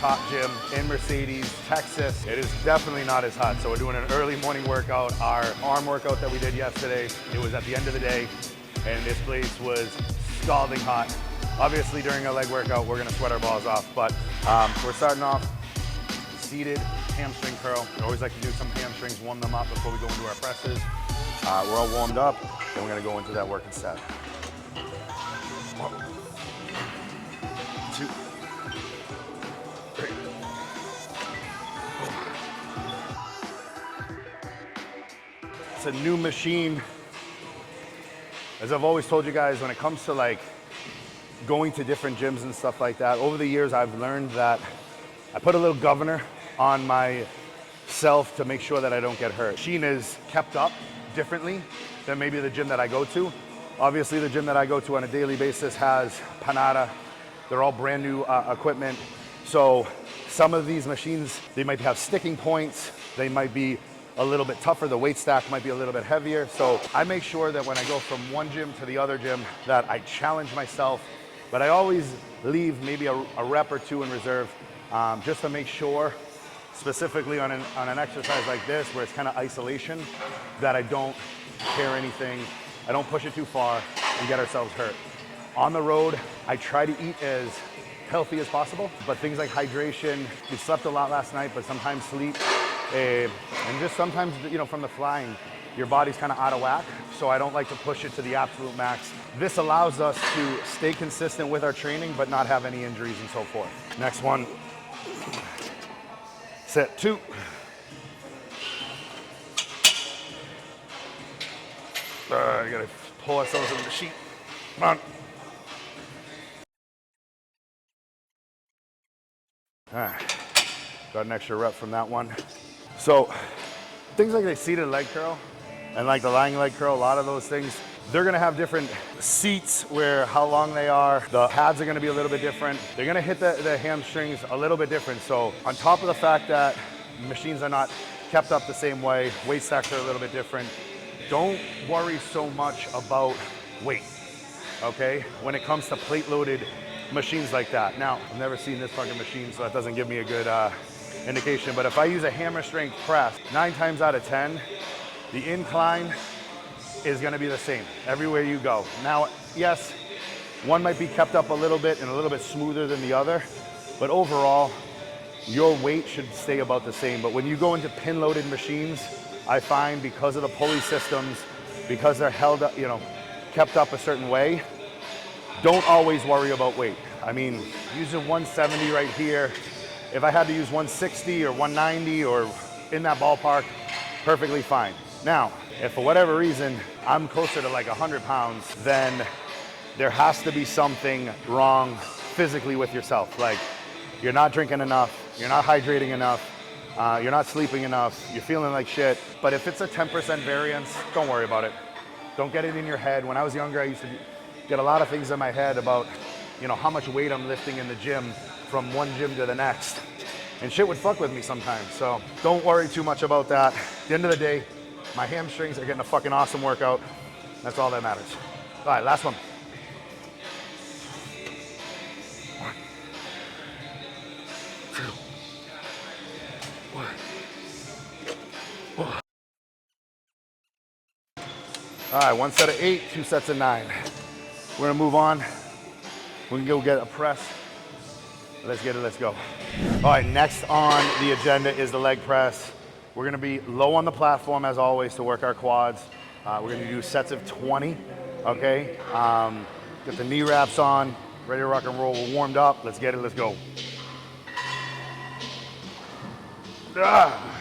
hot gym in Mercedes, Texas. It is definitely not as hot. So we're doing an early morning workout. Our arm workout that we did yesterday, it was at the end of the day, and this place was scalding hot. Obviously during a leg workout, we're gonna sweat our balls off, but we're starting off seated hamstring curl. We always like to do some hamstrings, warm them up before we go into our presses. We're all warmed up, then we're gonna go into that working set. 1, 2, 3. It's a new machine. As I've always told you guys, when it comes to like going to different gyms and stuff like that, over the years I've learned that I put a little governor on myself to make sure that I don't get hurt. The machine is kept up differently than maybe the gym that I go to. Obviously the gym that I go to on a daily basis has Panada. They're all brand new equipment. So some of these machines, they might have sticking points. They might be a little bit tougher. The weight stack might be a little bit heavier. So I make sure that when I go from one gym to the other gym that I challenge myself, but I always leave maybe a rep or two in reserve just to make sure, specifically on an exercise like this where it's kind of isolation, that I don't tear anything, I don't push it too far and get ourselves hurt. On the road, I try to eat as healthy as possible, but things like hydration, we slept a lot last night, but sometimes sleep, and just sometimes, you know, from the flying, your body's kind of out of whack, so I don't like to push it to the absolute max. This allows us to stay consistent with our training, but not have any injuries and so forth. Next one. Set 2. You gotta pull ourselves into the sheet. Come on. All right, got an extra rep from that one. So things like the seated leg curl and like the lying leg curl, a lot of those things, they're gonna have different seats where how long they are. The pads are gonna be a little bit different. They're gonna hit the hamstrings a little bit different. So on top of the fact that machines are not kept up the same way, weight stacks are a little bit different, don't worry so much about weight, okay? When it comes to plate loaded machines like that. Now, I've never seen this fucking machine, so that doesn't give me a good indication, but if I use a hammer strength press, 9 times out of 10, the incline is gonna be the same everywhere you go. Now, yes, one might be kept up a little bit and a little bit smoother than the other, but overall, your weight should stay about the same. But when you go into pin loaded machines, I find because of the pulley systems, because they're held up, you know, kept up a certain way, don't always worry about weight. I mean, using 170 right here, if I had to use 160 or 190 or in that ballpark, perfectly fine. Now, if for whatever reason, I'm closer to like 100 pounds, then there has to be something wrong physically with yourself. Like you're not drinking enough, you're not hydrating enough, you're not sleeping enough, you're feeling like shit. But if it's a 10% variance, don't worry about it. Don't get it in your head. When I was younger, I used to get a lot of things in my head about, you know, how much weight I'm lifting in the gym from one gym to the next. And shit would fuck with me sometimes. So don't worry too much about that. At the end of the day, my hamstrings are getting a fucking awesome workout. That's all that matters. All right, last one. 1, 2, 1. All right, 1 set of 8, 2 sets of 9. We're gonna move on. We can go get a press. Let's get it, let's go. All right, next on the agenda is the leg press. We're gonna be low on the platform as always to work our quads. We're gonna do sets of 20, okay? Get the knee wraps on, ready to rock and roll. We're warmed up, let's get it, let's go. Ah.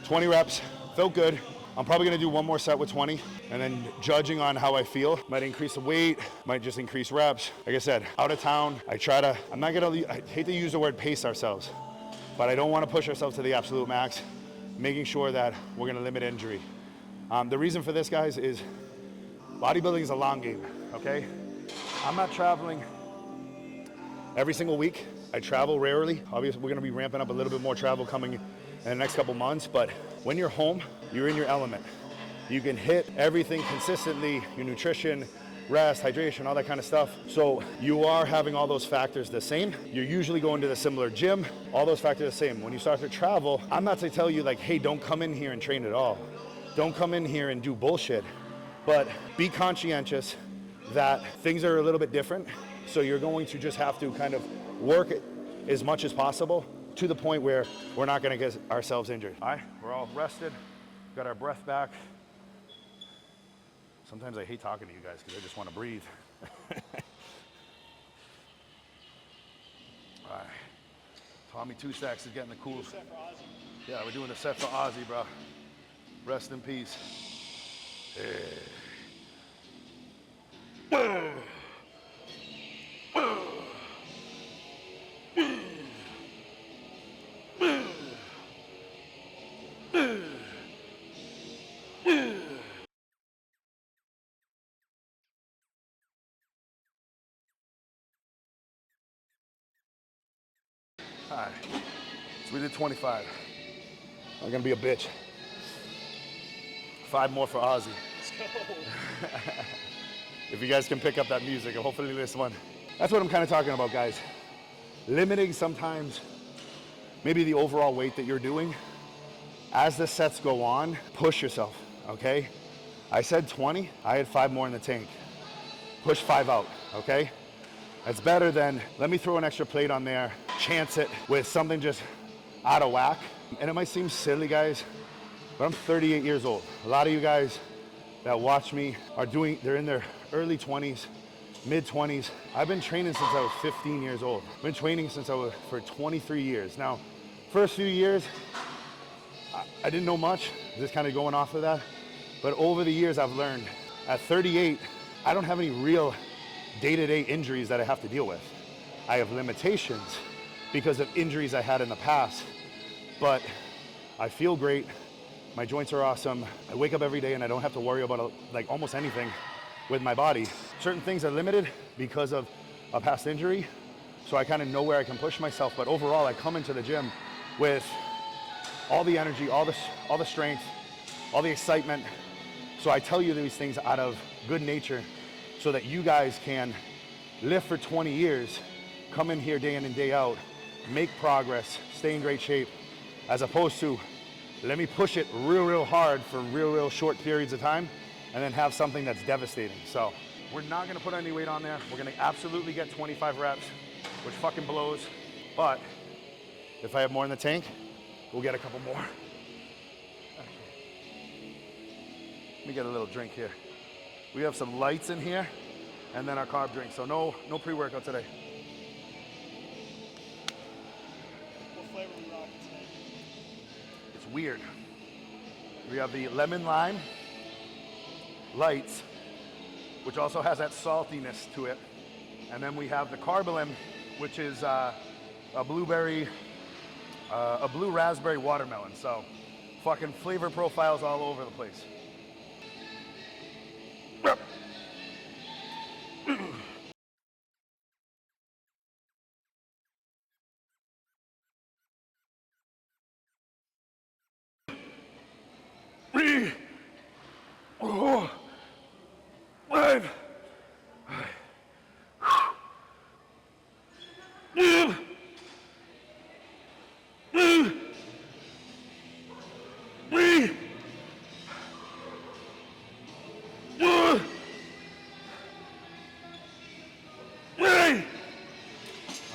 "20 reps, felt good. I'm probably gonna do one more set with 20, and then judging on how I feel, might increase the weight, might just increase reps. Like I said, out of town, I hate to use the word pace ourselves, but I don't wanna push ourselves to the absolute max, making sure that we're gonna limit injury. The reason for this, guys, is bodybuilding is a long game, okay? I'm not traveling every single week. I travel rarely. Obviously, we're gonna be ramping up a little bit more travel coming in the next couple months, but when you're home, you're in your element. You can hit everything consistently, your nutrition, rest, hydration, all that kind of stuff. So you are having all those factors the same. You're usually going to the similar gym, all those factors the same. When you start to travel, I'm not to tell you like, hey, don't come in here and train at all. Don't come in here and do bullshit, but be conscientious that things are a little bit different. So you're going to just have to kind of work it as much as possible to the point where we're not gonna get ourselves injured. All right, we're all rested, got our breath back. Sometimes I hate talking to you guys because I just wanna breathe. All right, Tommy Two Stacks is getting the cool. Set for Ozzy. Yeah, we're doing the set for Ozzy, bro. Rest in peace. All right, so we did 25. I'm gonna be a bitch. 5 more for Ozzy. Let's go. If you guys can pick up that music, hopefully this one. That's what I'm kind of talking about, guys. Limiting sometimes maybe the overall weight that you're doing. As the sets go on, push yourself, okay? I said 20, I had 5 more in the tank. Push 5 out, okay? That's better than, let me throw an extra plate on there, chance it with something just out of whack. And it might seem silly, guys, but I'm 38 years old. A lot of you guys that watch me they're in their early 20s, mid 20s. I've been training since I was 15 years old. I've been training since I was for 23 years. Now, first few years, I didn't know much, just kind of going off of that. But over the years, I've learned. At 38, I don't have any real day-to-day injuries that I have to deal with. I have limitations because of injuries I had in the past, but I feel great. My joints are awesome. I wake up every day and I don't have to worry about like almost anything with my body. Certain things are limited because of a past injury, so I kind of know where I can push myself, but overall I come into the gym with all the energy, all the strength, all the excitement. So I tell you these things out of good nature so that you guys can live for 20 years, come in here day in and day out, make progress, stay in great shape, as opposed to let me push it real hard for real short periods of time and then have something that's devastating. So we're not gonna put any weight on there. We're gonna absolutely get 25 reps, which fucking blows. But if I have more in the tank, we'll get a couple more. Okay. Let me get a little drink here. We have some lights in here and then our carb drink. So no pre-workout today. What flavor are we rocking today? It's weird. We have the lemon lime lights, which also has that saltiness to it. And then we have the carbolem, which is a blue raspberry watermelon. So fucking flavor profiles all over the place.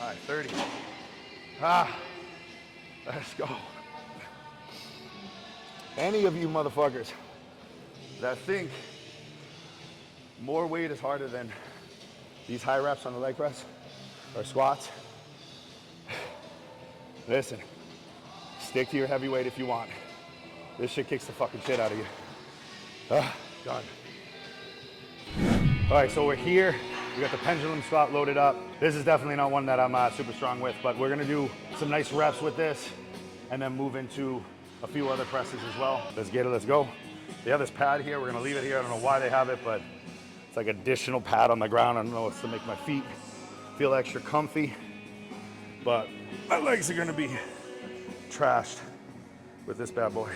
All right, 30. Let's go. Any of you motherfuckers that think more weight is harder than these high reps on the leg press or squats, listen, stick to your heavy weight if you want. This shit kicks the fucking shit out of you. Done. All right, so we're here. We got the pendulum squat loaded up. This is definitely not one that I'm super strong with, but we're gonna do some nice reps with this and then move into a few other presses as well. Let's get it, let's go. They have this pad here. We're gonna leave it here. I don't know why they have it, but it's like additional pad on the ground. I don't know, it's to make my feet feel extra comfy, but my legs are gonna be trashed with this bad boy.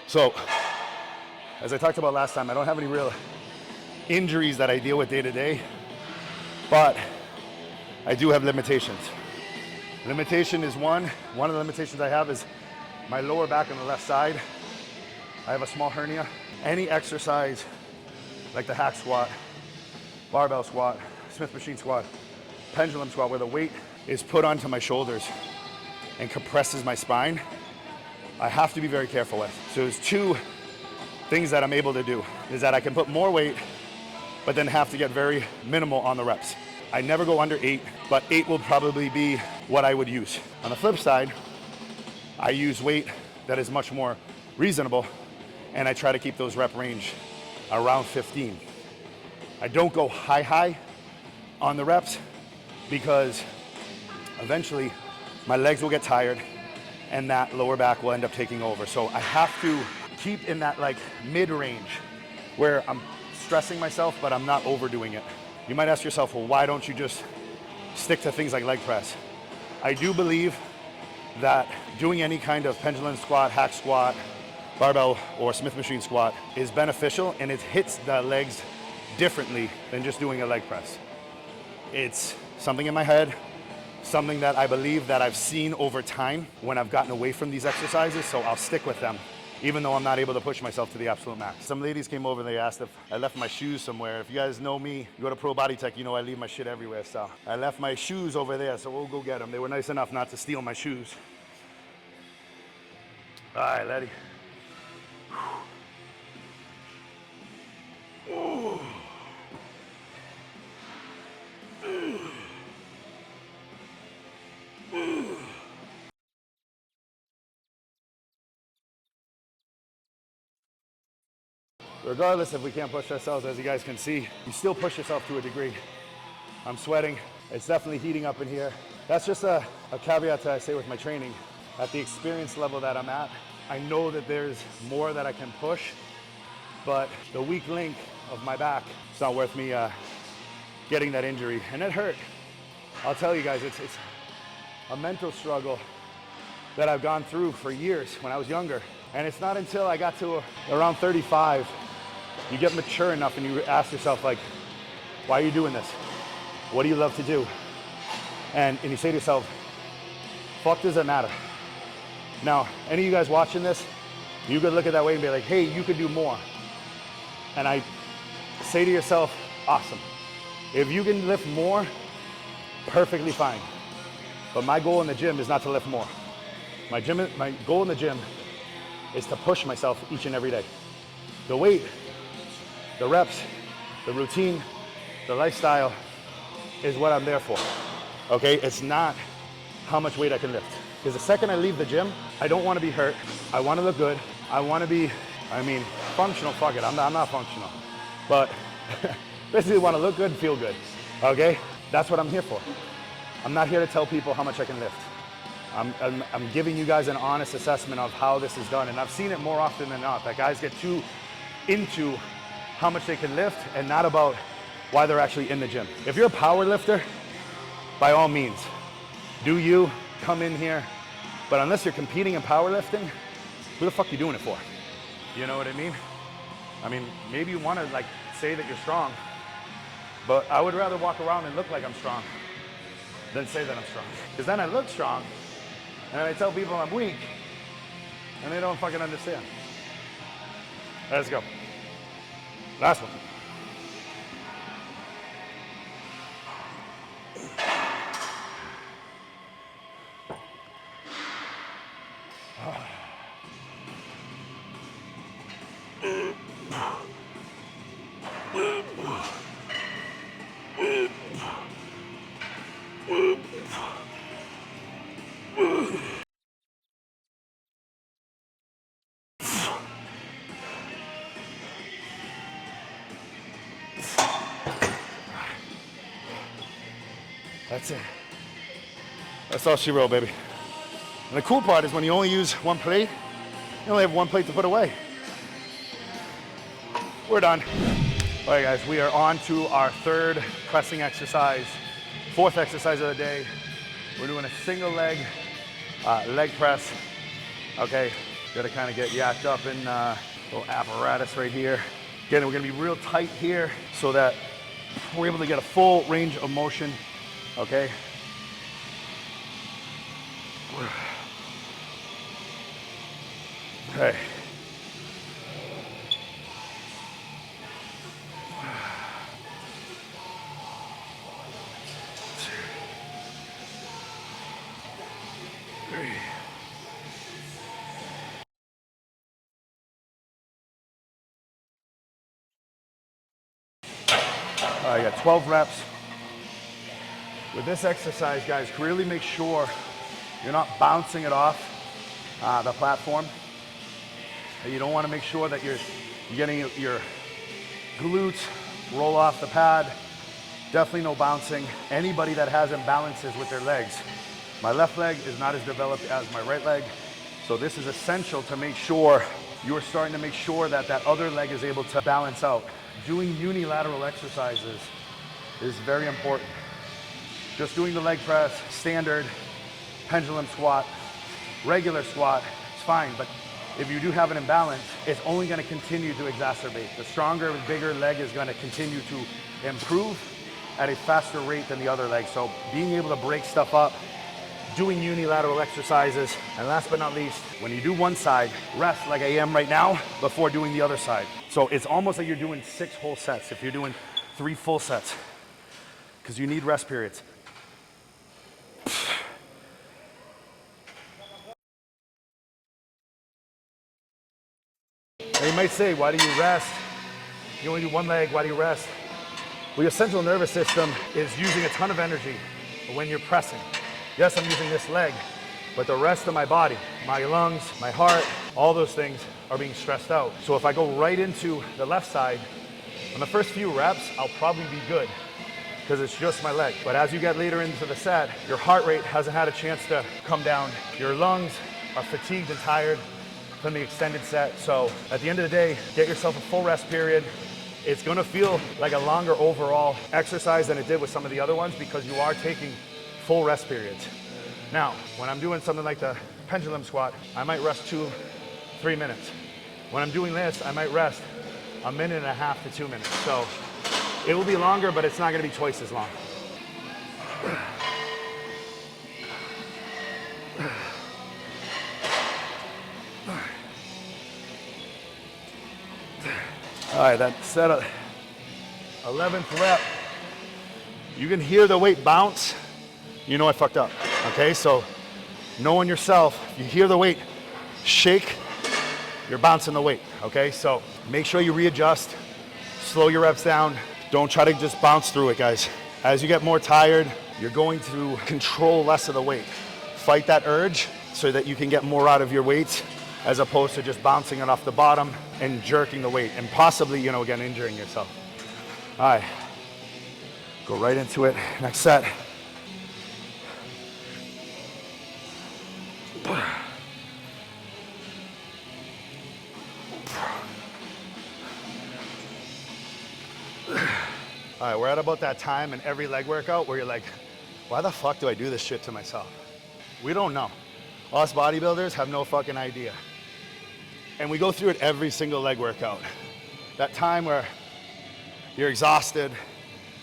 So, as I talked about last time, I don't have any real injuries that I deal with day to day, but I do have limitations. Limitation is one of the limitations I have is my lower back on the left side. I have a small hernia. Any exercise like the hack squat, barbell squat, Smith machine squat, pendulum squat, where the weight is put onto my shoulders and compresses my spine, I have to be very careful with. So there's two things that I'm able to do, is that I can put more weight, but then have to get very minimal on the reps. I never go under 8, but 8 will probably be what I would use. On the flip side, I use weight that is much more reasonable, and I try to keep those rep range around 15. I don't go high on the reps because eventually my legs will get tired and that lower back will end up taking over. So I have to keep in that like mid-range where I'm stressing myself, but I'm not overdoing it. You might ask yourself, well, why don't you just stick to things like leg press? I do believe that doing any kind of pendulum squat, hack squat, barbell, or Smith machine squat is beneficial, and it hits the legs differently than just doing a leg press. It's something in my head, something that I believe that I've seen over time when I've gotten away from these exercises, so I'll stick with them, even though I'm not able to push myself to the absolute max. Some ladies came over and they asked if I left my shoes somewhere. If you guys know me, you go to Pro Body Tech, you know I leave my shit everywhere, so I left my shoes over there, so we'll go get them. They were nice enough not to steal my shoes. All right, Letty. Ooh. Regardless if we can't push ourselves, as you guys can see, you still push yourself to a degree. I'm sweating. It's definitely heating up in here. That's just a caveat that I say with my training. At the experience level that I'm at, I know that there's more that I can push, but the weak link of my back, it's not worth me getting that injury. And it hurt. I'll tell you guys, it's a mental struggle that I've gone through for years when I was younger. And it's not until I got to around 35, you get mature enough and you ask yourself, like, why are you doing this? What do you love to do? And you say to yourself, fuck, does it matter? Now, any of you guys watching this, you could look at that way and be like, hey, you could do more. And I say to yourself, awesome. If you can lift more, perfectly fine. But my goal in the gym is not to lift more. My goal in the gym is to push myself each and every day. The weight, the reps, the routine, the lifestyle is what I'm there for. Okay, it's not how much weight I can lift. Because the second I leave the gym, I don't want to be hurt. I want to look good. I want to be, functional, fuck it, I'm not functional. But basically want to look good and feel good, okay? That's what I'm here for. I'm not here to tell people how much I can lift. I'm giving you guys an honest assessment of how this is done. And I've seen it more often than not, that guys get too into how much they can lift and not about why they're actually in the gym. If you're a power lifter, by all means, do you, come in here. But unless you're competing in powerlifting, who the fuck are you doing it for? You know what I mean? Maybe you want to say that you're strong, but I would rather walk around and look like I'm strong than say that I'm strong. Because then I look strong, and I tell people I'm weak, and they don't fucking understand. Let's go. Last one. That's it. That's all she wrote, baby. And the cool part is when you only use one plate, you only have one plate to put away. We're done. All right, guys, we are on to our third pressing exercise, fourth exercise of the day. We're doing a single leg press. Okay, gotta kind of get yacked up in little apparatus right here. Again, we're gonna be real tight here so that we're able to get a full range of motion, okay? Okay. All right, I got 12 reps. With this exercise, guys, really make sure you're not bouncing it off the platform. You don't want to make sure that you're getting your glutes roll off the pad. Definitely no bouncing. Anybody that has imbalances with their legs. My left leg is not as developed as my right leg. So this is essential to make sure you're starting to make sure that that other leg is able to balance out. Doing unilateral exercises is very important. Just doing the leg press, standard, pendulum squat, regular squat, it's fine. But if you do have an imbalance, it's only going to continue to exacerbate. The stronger and bigger leg is going to continue to improve at a faster rate than the other leg. So being able to break stuff up, doing unilateral exercises, and last but not least, when you do one side, rest like I am right now before doing the other side. So it's almost like you're doing 6 whole sets if you're doing 3 full sets, because you need rest periods. Now you might say, why do you rest? You only do one leg, why do you rest? Well, your central nervous system is using a ton of energy when you're pressing. Yes, I'm using this leg, but the rest of my body, my lungs, my heart, all those things are being stressed out. So if I go right into the left side, on the first few reps, I'll probably be good because it's just my leg. But as you get later into the set, your heart rate hasn't had a chance to come down. Your lungs are fatigued and tired from the extended set. So at the end of the day, get yourself a full rest period. It's gonna feel like a longer overall exercise than it did with some of the other ones because you are taking full rest periods. Now, when I'm doing something like the pendulum squat, I might rest 2-3 minutes. When I'm doing this, I might rest 1.5 to 2 minutes. So it will be longer, but it's not gonna be twice as long. All right, that set 11th rep. You can hear the weight bounce. You know I fucked up, okay? So knowing yourself, you hear the weight shake, you're bouncing the weight, okay? So make sure you readjust, slow your reps down. Don't try to just bounce through it, guys. As you get more tired, you're going to control less of the weight. Fight that urge so that you can get more out of your weights as opposed to just bouncing it off the bottom and jerking the weight and possibly, again, injuring yourself. All right, go right into it. Next set. All right, we're at about that time in every leg workout where you're like, why the fuck do I do this shit to myself? We don't know. Us bodybuilders have no fucking idea. And we go through it every single leg workout. That time where you're exhausted,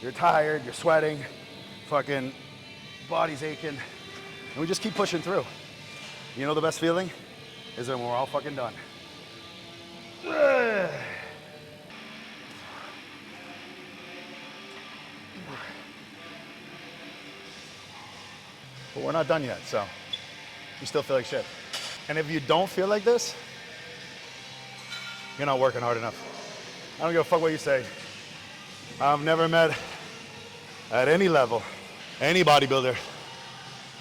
you're tired, you're sweating, fucking body's aching, and we just keep pushing through. You know the best feeling is when we're all fucking done. But we're not done yet, so you still feel like shit. And if you don't feel like this, you're not working hard enough. I don't give a fuck what you say. I've never met at any level any bodybuilder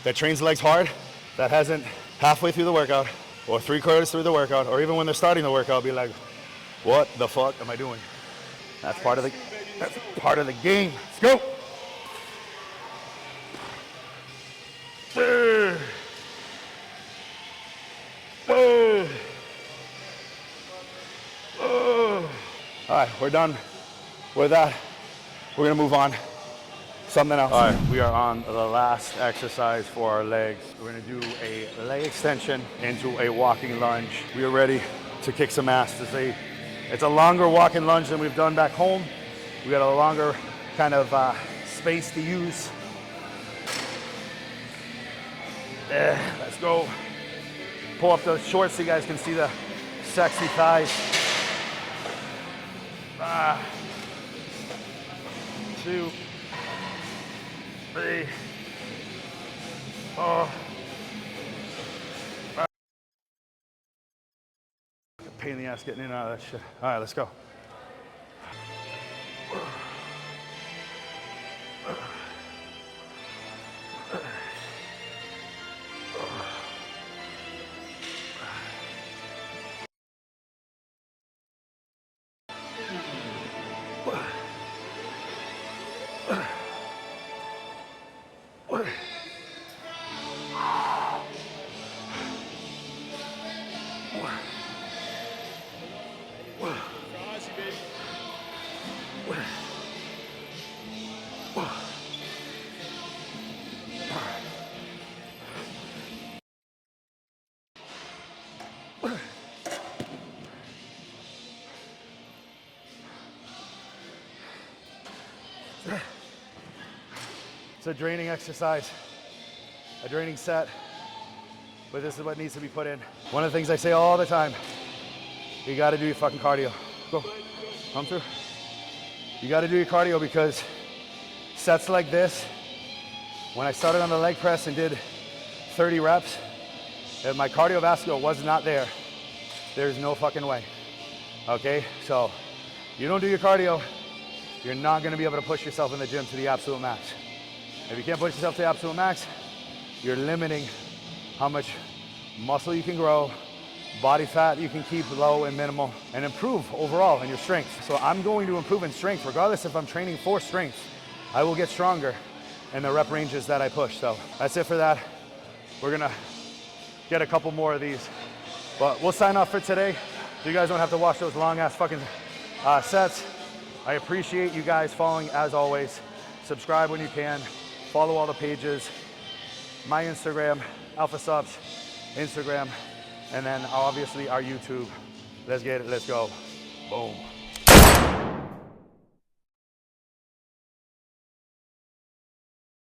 that trains legs hard that hasn't halfway through the workout or 3/4 through the workout or even when they're starting the workout be like, what the fuck am I doing? That's part of the game. Let's go. right, we're done with that. We're gonna move on. Something else. All right, we are on the last exercise for our legs. We're gonna do a leg extension into a walking lunge. We are ready to kick some ass. It's a longer walking lunge than we've done back home. We got a longer kind of space to use. Let's go. Pull up the shorts so you guys can see the sexy thighs. 2, 3, 4. Pain in the ass getting in and out of that shit. All right, let's go. It's a draining exercise, a draining set, but this is what needs to be put in. One of the things I say all the time, you gotta do your fucking cardio. Go, come through. You gotta do your cardio because sets like this, when I started on the leg press and did 30 reps, if my cardiovascular was not there, there's no fucking way, okay? So you don't do your cardio, you're not gonna be able to push yourself in the gym to the absolute max. If you can't push yourself to the absolute max, you're limiting how much muscle you can grow, body fat you can keep low and minimal, and improve overall in your strength. So I'm going to improve in strength, regardless if I'm training for strength. I will get stronger in the rep ranges that I push. So that's it for that. We're gonna get a couple more of these, but we'll sign off for today. So you guys don't have to watch those long ass fucking sets. I appreciate you guys following as always. Subscribe when you can. Follow all the pages. My Instagram, alphasuppsusa Instagram, and then obviously our YouTube. Let's get it, let's go. Boom.